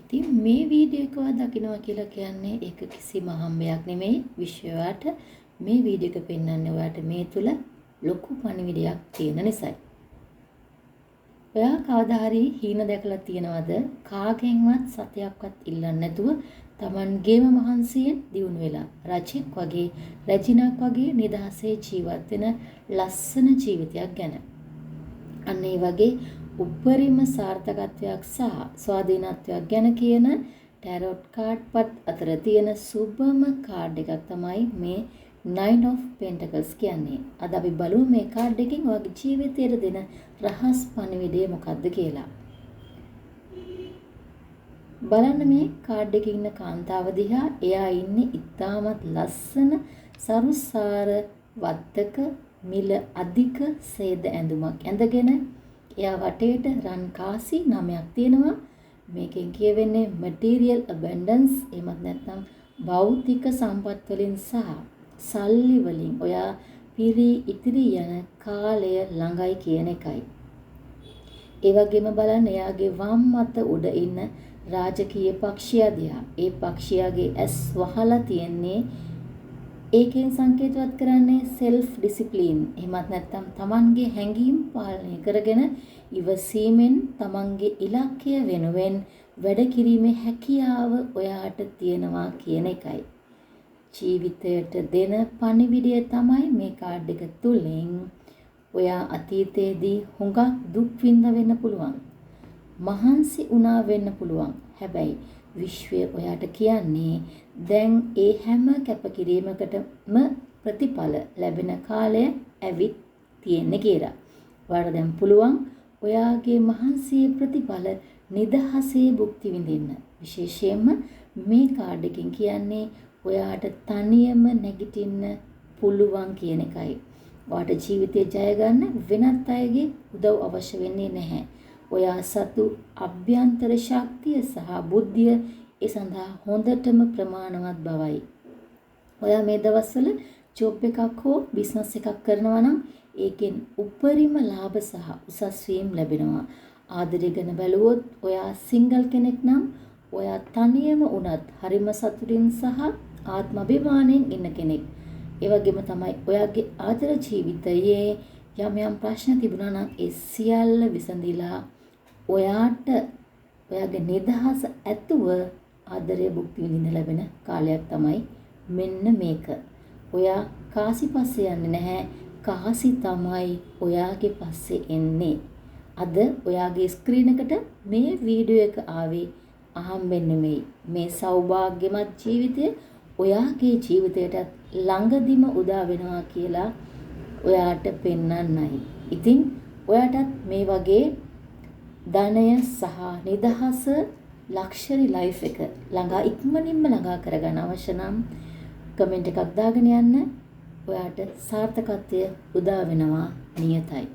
ඉතින් මේ වීඩියෝ එක ඔයා දකිනවා කියලා කියන්නේ ඒක කිසිම හම්බයක් නෙමෙයි. විශ්වයට මේ වීඩියෝ එක පෙන්වන්නේ ඔයාට මේ තුල ලොකු පණිවිඩයක් තියෙන නිසායි. ඔයා කවදා හරි හීන දැකලා තියෙනවද? කාගෙන්වත් සතයක්වත් ඉල්ලන්නේ නැතුව Tamanගේම මහන්සියෙන් දියුණු වෙලා රජෙක් වගේ රැජිනක් වගේ නිදහසේ ජීවත් වෙන ලස්සන ජීවිතයක් ගැන. අන්න ඒ වගේ උපරිම සාර්ථකත්වයක් සහ ස්වාධීනත්වයක් ගැන කියන ටැරොට් කාඩ් පත් අතර තියෙන සුබම කාඩ් එකක් තමයි මේ Nine of Pentacles කියන්නේ. අද අපි බලමු මේ කාඩ් එකෙන් ඔයාගේ ජීවිතයට දෙන රහස් පණිවිඩය මොකක්ද කියලා. බලන්න මේ කාඩ් එකේ ඉන්න කාන්තාව දිහා. එයා ඉන්නේ ඉතාමත් ලස්සන සරුසාර වත්තක මිල අධික සේද ඇඳුමක් ඇඳගෙන එයා වටේට රන් කාසි 9ක් තියෙනවා. මේකෙන් කියවෙන්නේ material abundance එහෙමත් නැත්නම් භෞතික සම්පත් වලින් සහ සල්ලි වලින් ඔයා පිරී ඉතිරි යන කාලය ළඟයි කියන එකයි. ඒ වගේම බලන්න එයාගේ වම් අත උඩ ඉන්න රාජකීය පක්ෂියා දිහා. ඒ පක්ෂියාගේ ඇස් වහලා තියෙන්නේ ඒකෙන් සංකේතවත් කරන්නේ self discipline. එහෙමත් නැත්නම් Tamanගේ හැඟීම් පාලනය කරගෙන ඉවසීමෙන් Tamanගේ ඉලක්කය වෙනුවෙන් වැඩ කිරීමේ හැකියාව ඔයාට තියෙනවා කියන එකයි. ජීවිතයට දෙන පණිවිඩය තමයි මේ කාඩ් එක තුලින් ඔයා අතීතයේදී හුඟක් දුක් විඳ වෙන්න පුළුවන්. මහන්සි වුණා වෙන්න පුළුවන්. හැබැයි විශ්වය ඔයාට කියන්නේ දැන් ඒ හැම කැපකිරීමකටම ප්‍රතිඵල ලැබෙන කාලය ඇවිත් තියෙන්නේ කියලා. ඔයාට දැන් පුළුවන් ඔයාගේ මහන්සියේ ප්‍රතිඵල නිදහසේ භුක්ති විඳින්න. විශේෂයෙන්ම මේ කාඩ් එකෙන් කියන්නේ ඔයාට තනියම නැගිටින්න පුළුවන් කියන එකයි. ඔයාට ජීවිතේ ජය ගන්න වෙනත් අයගේ උදව් අවශ්‍ය වෙන්නේ නැහැ. ඔයා සතු අභ්‍යන්තර ශක්තිය සහ බුද්ධිය ඒ සඳහා හොඳටම ප්‍රමාණවත් බවයි. ඔයා මේ දවස්වල ජොබ් එකක් හෝ බිස්නස් එකක් කරනවා නම් ඒකෙන් උපරිම ලාභ සහ උසස් වීම් ලැබෙනවා. ආදරය ගැන බැලුවොත් ඔයා සිංගල් කෙනෙක් නම් ඔයා තනියම වුණත් හරිම සතුටින් සහ ආත්ම අභිමානයෙන් ඉන්න කෙනෙක්. ඒ වගේම තමයි ඔයාගේ ආදර ජීවිතයේ යම් ප්‍රශ්න තිබුණා නම් ඒ සියල්ල විසඳිලා ඔයාට ඔයාගේ නිදහස ඇතුව ආදරය භුක්ති විඳින්න ලැබෙන කාලයක් තමයි මෙන්න මේක. ඔයා කාසි පස්සේ යන්නේ නැහැ. කාසි තමයි ඔයාගේ පස්සේ එන්නේ. අද ඔයාගේ ස්ක්‍රීන් එකට මේ වීඩියෝ එක ආවේ අහම්බෙන් නෙමෙයි. මේ සෞභාග්‍යමත් ජීවිතය ඔයාගේ ජීවිතයට ළඟදිම උදා වෙනවා කියලා ඔයාට පෙන්වන්නයි. ඉතින් ඔයාටත් මේ වගේ ධනය සහ නිදහස ලක්ෂරි ලයිෆ් එක ළඟා ඉක්මනින්ම ළඟා කරගන්න අවශ්‍ය නම් කමෙන්ට් එකක් දාගෙන යන්න. ඔයාට සාර්ථකත්වය උදා වෙනවා නියතයි.